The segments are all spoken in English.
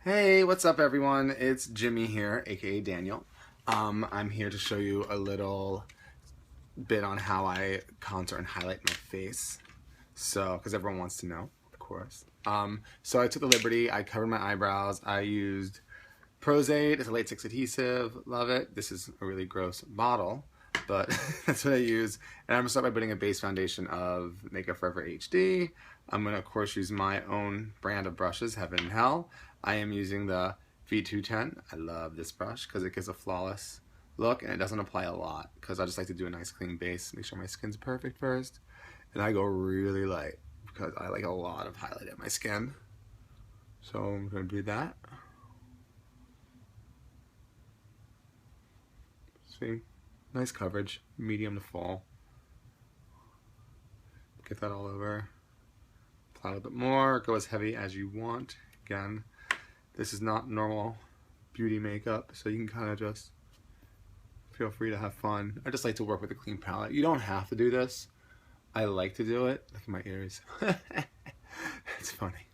Hey, what's up everyone? It's Jimmy here, aka Daniel. I'm here to show you a little bit on how I contour and highlight my face. So, because everyone wants to know, of course. So I took the liberty, I covered my eyebrows, I used Prozade, it's a latex adhesive, love it. This is a really gross bottle, but that's what I use. And I'm gonna start by putting a base foundation of Makeup Forever HD. I'm gonna of course use my own brand of brushes, Heaven and Hell. I am using the V210. I love this brush because it gives a flawless look and it doesn't apply a lot because I just like to do a nice clean base, make sure my skin's perfect first. And I go really light because I like a lot of highlight in my skin. So I'm gonna do that. See, nice coverage, medium to full. Get that all over. Apply a little bit more, go as heavy as you want. Again, this is not normal beauty makeup, so you can kind of just feel free to have fun. I just like to work with a clean palette. You don't have to do this. I like to do it. Look at my ears. It's funny.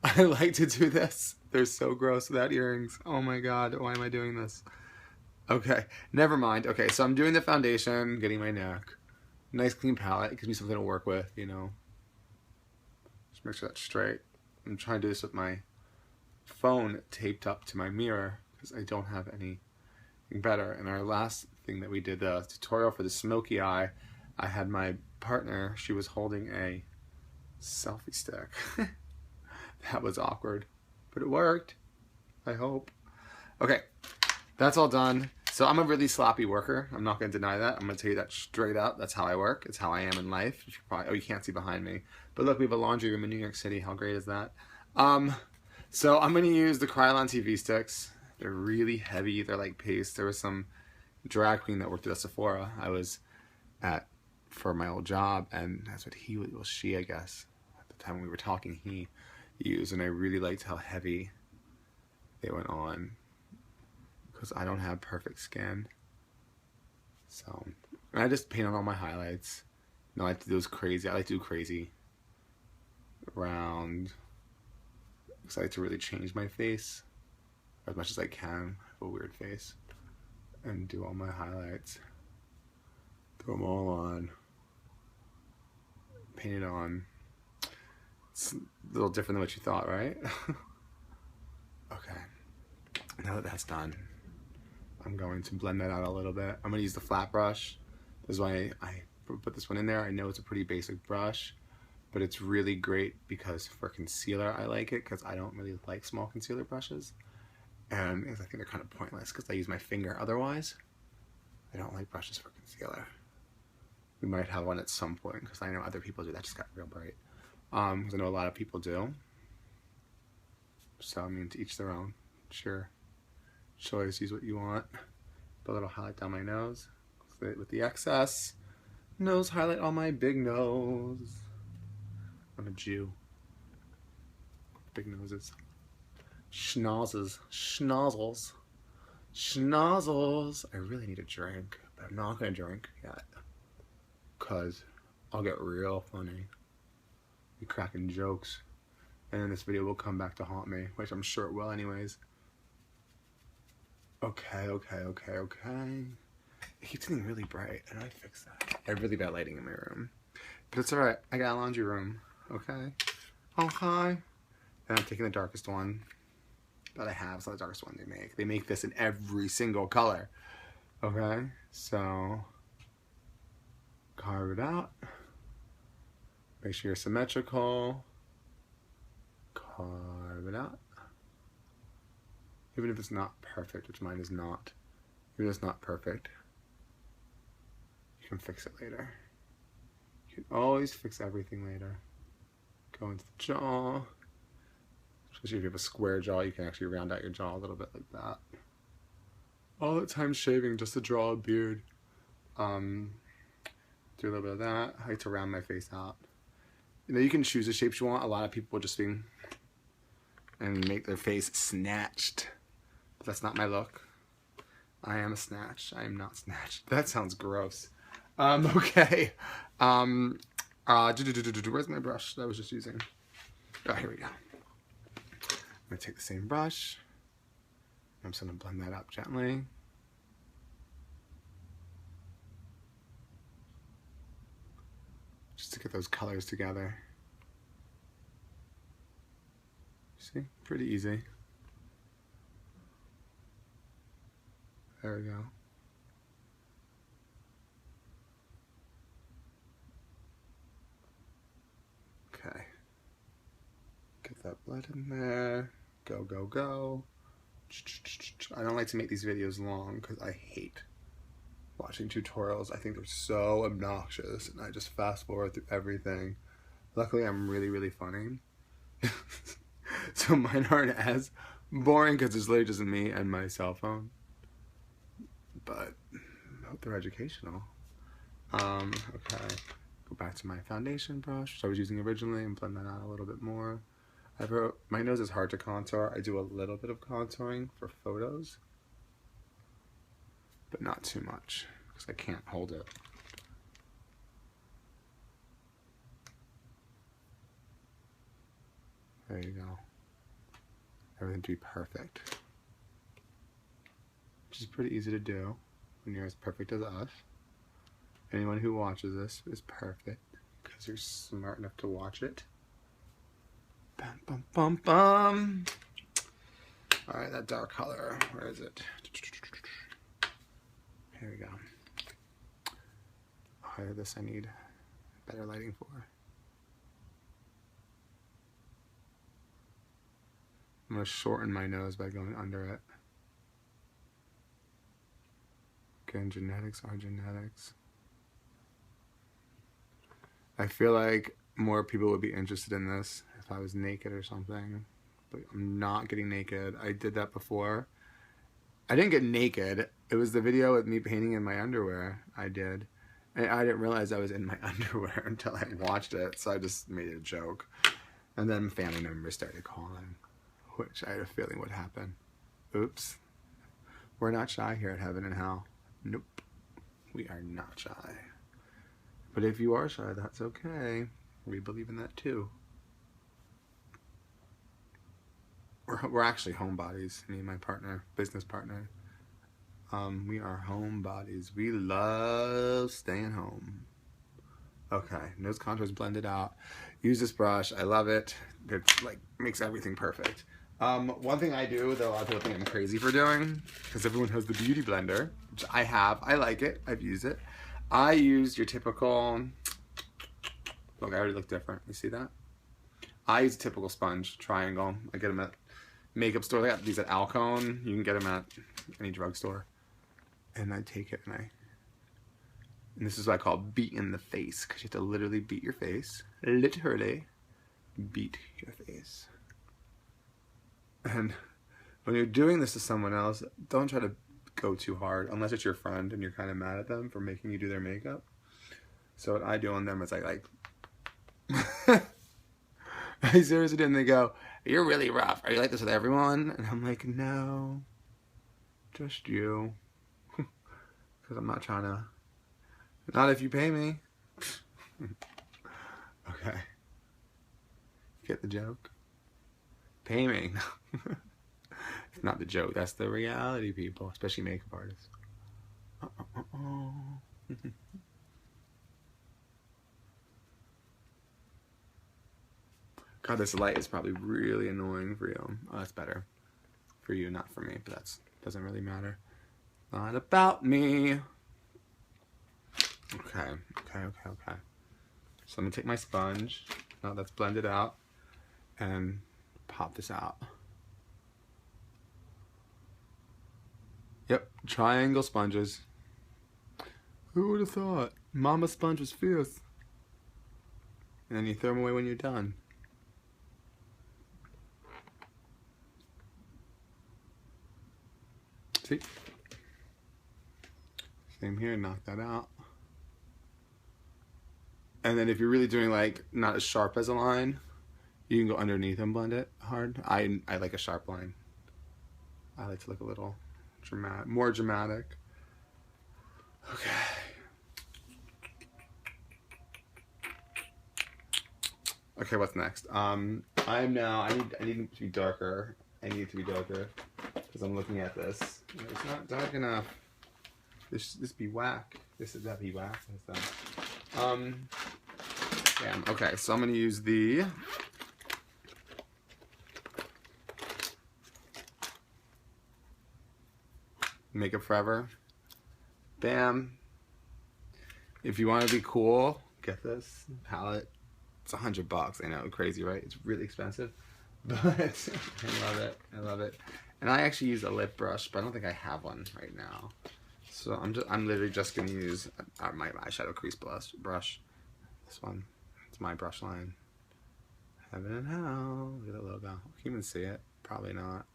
I like to do this. They're so gross without earrings. Oh my god, why am I doing this? Okay, never mind. Okay, so I'm doing the foundation, getting my neck. Nice clean palette. It gives me something to work with, you know. Just make sure that's straight. I'm trying to do this with my phone taped up to my mirror because I don't have anything better. And our last thing that we did, the tutorial for the smoky eye, I had my partner, she was holding a selfie stick. That was awkward, but it worked, I hope. Okay, that's all done. So I'm a really sloppy worker. I'm not going to deny that. I'm going to tell you that straight up. That's how I work. It's how I am in life. You probably, oh, you can't see behind me. But look, we have a laundry room in New York City. How great is that? So I'm going to use the Krylon TV sticks. They're really heavy. They're like paste. There was some drag queen that worked at a Sephora I was at for my old job, and that's what she, I guess, at the time we were talking, he used, and I really liked how heavy they went on because I don't have perfect skin. So, and I just paint on all my highlights. You know, I like to do those crazy, I like to do crazy around, because I like to really change my face as much as I can. I have a weird face. And do all my highlights. Throw them all on. Paint it on. It's a little different than what you thought, right? Okay. Now that that's done, I'm going to blend that out a little bit. I'm going to use the flat brush. This is why I put this one in there. I know it's a pretty basic brush, but it's really great because for concealer I like it because I don't really like small concealer brushes. And I think they're kind of pointless because I use my finger otherwise. I don't like brushes for concealer. We might have one at some point because I know other people do. That just got real bright. Because I know a lot of people do. So I mean, to each their own. Sure. Choice, use what you want. Put a little highlight down my nose with the excess. Nose highlight on my big nose. I'm a Jew. Big noses. Schnozzles. Schnozzles. Schnozzles. I really need a drink, but I'm not gonna drink yet. Cause I'll get real funny. Be cracking jokes. And then this video will come back to haunt me, which I'm sure it will anyways. Okay. It keeps getting really bright. How do I fix that? I have really bad lighting in my room. But it's alright. I got a laundry room. Okay. And I'm taking the darkest one that I have. It's not the darkest one they make. They make this in every single color. Okay. So carve it out. Make sure you're symmetrical. Carve it out. Even if it's not perfect, which mine is not. Even if it's not perfect, you can fix it later. You can always fix everything later. Go into the jaw. Especially if you have a square jaw, you can actually round out your jaw a little bit like that. All the time shaving just to draw a beard. Do a little bit of that. I like to round my face out. You know, you can choose the shapes you want. A lot of people just and make their face snatched. But that's not my look. I am a snatch. I am not snatched. That sounds gross. Okay. Where's my brush that I was just using? Oh, here we go. I'm gonna take the same brush. I'm just gonna blend that up gently. Just to get those colors together. See, pretty easy. There we go. Okay. Get that blood in there. Go, go, go. I don't like to make these videos long because I hate watching tutorials. I think they're so obnoxious and I just fast forward through everything. Luckily, I'm really, really funny. So mine aren't as boring because it's literally just me and my cell phone. But I hope they're educational. Okay. Go back to my foundation brush, which I was using originally, and blend that out a little bit more. My nose is hard to contour. I do a little bit of contouring for photos, but not too much because I can't hold it. There you go. Everything to be perfect. Which is pretty easy to do when you're as perfect as us. Anyone who watches this is perfect because you're smart enough to watch it. Bum, bum, bum, bum. All right, that dark color, where is it? Here we go. Oh, this I need better lighting for. I'm gonna shorten my nose by going under it. Again, genetics are genetics. I feel like more people would be interested in this if I was naked or something, but I'm not getting naked. I did that before. I didn't get naked. It was the video with me painting in my underwear I did. And I didn't realize I was in my underwear until I watched it, so I just made it a joke. And then family members started calling, which I had a feeling would happen. Oops. We're not shy here at Heaven and Hell. Nope. We are not shy. But if you are shy, that's okay. We believe in that too. We're actually homebodies, me and my partner, business partner. We are homebodies. We love staying home. Okay, nose contours blended out. Use this brush. I love it. It like makes everything perfect. One thing I do that a lot of people think I'm crazy for doing, because everyone has the beauty blender, which I have. I like it. I've used it. I use your typical. Look, I already look different. You see that? I use a typical sponge, triangle. I get them at makeup store. They got these at Alcone. You can get them at any drugstore. And I take it and this is what I call beat in the face, because you have to literally beat your face. Literally beat your face. And when you're doing this to someone else, don't try to go too hard, unless it's your friend and you're kind of mad at them for making you do their makeup. So what I do on them is I like I seriously did, and they go, "You're really rough. Are you like this with everyone?" And I'm like, "No, just you." Because I'm not trying to. Not if you pay me. Okay. Get the joke? Pay me. It's not the joke. That's the reality, people. Especially makeup artists. God, this light is probably really annoying for you. Oh, that's better. For you, not for me. But that doesn't really matter. Not about me. Okay. So I'm going to take my sponge, now that's blended out, and pop this out. Yep, triangle sponges. Who would have thought? Mama sponge was fierce. And then you throw them away when you're done. See? Same here, knock that out. And then if you're really doing like not as sharp as a line, you can go underneath and blend it hard. I like a sharp line. I like to look a little dramatic, more dramatic. Okay. Okay, what's next? I need it to be darker. I need it to be darker because I'm looking at this. It's not dark enough. This be whack. That be whack. Damn. Okay, so I'm gonna use the Makeup Forever. Bam. If you want to be cool, get this palette. It's $100. I know, crazy, right? It's really expensive, but I love it. I love it. And I actually use a lip brush, but I don't think I have one right now. So I'm literally just gonna use my eyeshadow crease brush. This one. It's my brush line. Heaven and hell. Look at the logo. Can you even see it? Probably not.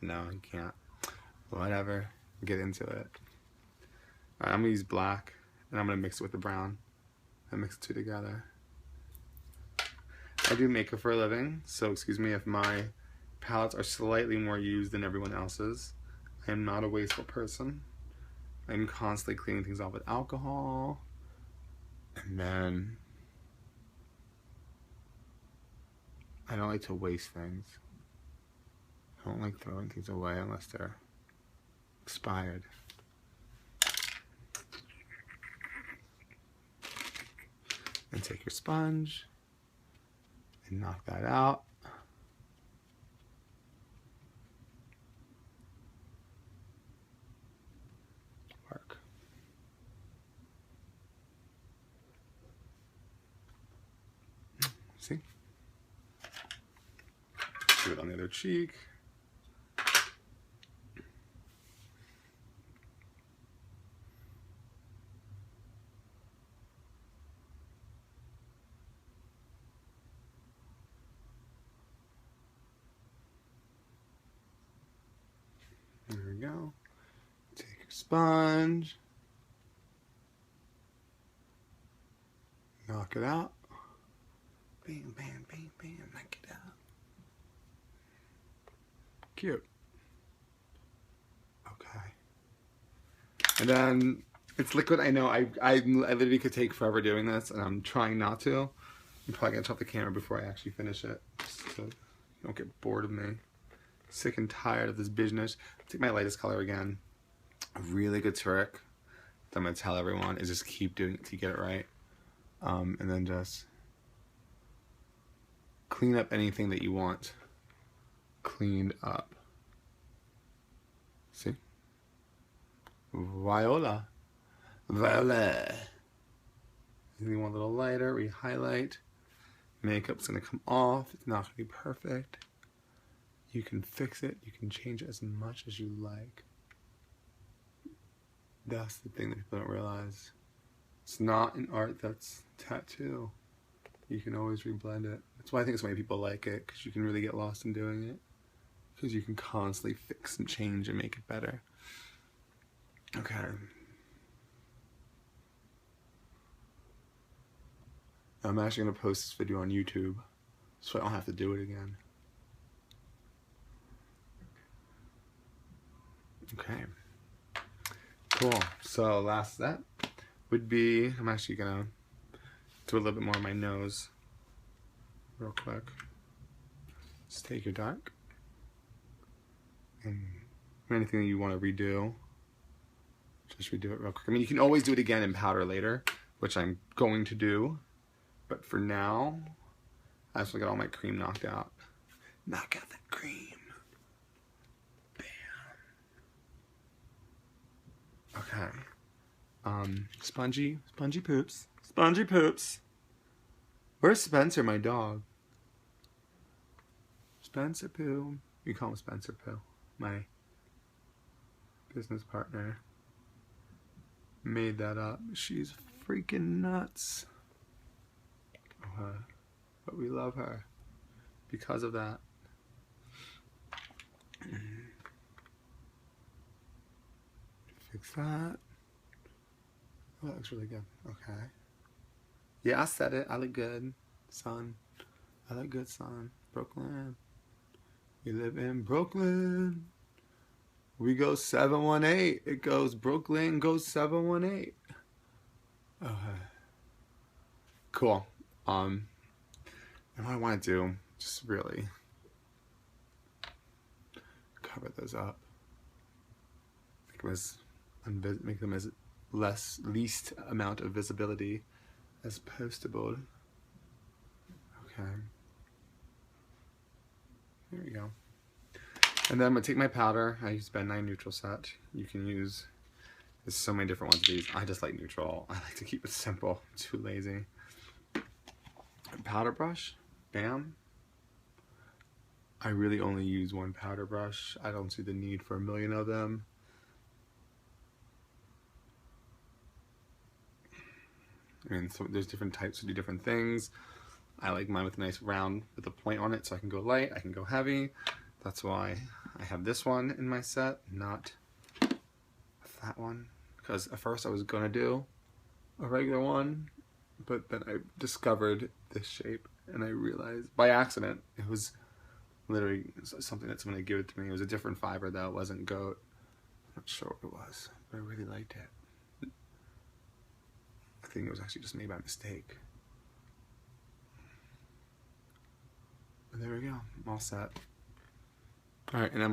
No, you can't. Whatever. Get into it. Alright, I'm gonna use black, and I'm gonna mix it with the brown. I mix the two together. I do makeup for a living, so excuse me if my palettes are slightly more used than everyone else's. I am not a wasteful person. I'm constantly cleaning things off with alcohol. And then I don't like to waste things. I don't like throwing things away unless they're expired. And take your sponge and knock that out. Work. See? Do it on the other cheek. There we go. Take your sponge. Knock it out. Bam, bam, bam, bam. Knock it out. Cute. Okay. And then it's liquid. I know. I literally could take forever doing this, and I'm trying not to. I'm probably gonna stop the camera before I actually finish it, just so you don't get bored of me. Sick and tired of this business. Take my lightest color again. A really good trick that I'm gonna tell everyone is just keep doing it till you get it right, and then just clean up anything that you want cleaned up. See? Viola. Viola. Anything you want a little lighter, re-highlight. Makeup's gonna come off. It's not gonna be perfect. You can fix it. You can change it as much as you like. That's the thing that people don't realize. It's not an art that's tattoo. You can always reblend it. That's why I think so many people like it, because you can really get lost in doing it. Because you can constantly fix and change and make it better. Okay. I'm actually going to post this video on YouTube, so I don't have to do it again. Okay. Cool. So last step would be, I'm actually going to do a little bit more on my nose real quick. Just take your dark and anything that you want to redo, just redo it real quick. I mean, you can always do it again in powder later, which I'm going to do, but for now I just want to get all my cream knocked out. Knock out that cream. Bam. Okay. Spongy poops. Spongy poops. Where's Spencer, my dog? Spencer Poo. We call him Spencer Poo. My business partner made that up. She's freaking nuts. But we love her because of that. Fix that. Oh, that looks really good. Okay. Yeah, I said it. I look good, son. I look good, son. Brooklyn. We live in Brooklyn. We go 718. It goes Brooklyn goes 718. Okay. Cool. And what I want to do, just really cover those up. Make them as least amount of visibility as possible. Okay. There we go. And then I'm going to take my powder. I use Ben 9 neutral set. You can use, there's so many different ones of these. I just like neutral. I like to keep it simple. I'm too lazy. Powder brush. Bam. I really only use one powder brush. I don't see the need for a million of them. I mean, so there's different types to do different things. I like mine with a nice round with a point on it, so I can go light, I can go heavy. That's why I have this one in my set, not that one. Because at first I was gonna do a regular one, but then I discovered this shape and I realized by accident it was literally something that someone had given to me. It was a different fiber though, it wasn't goat. I'm not sure what it was, but I really liked it. I think it was actually just made by mistake. There we go, I'm all set. All right, and I'm gonna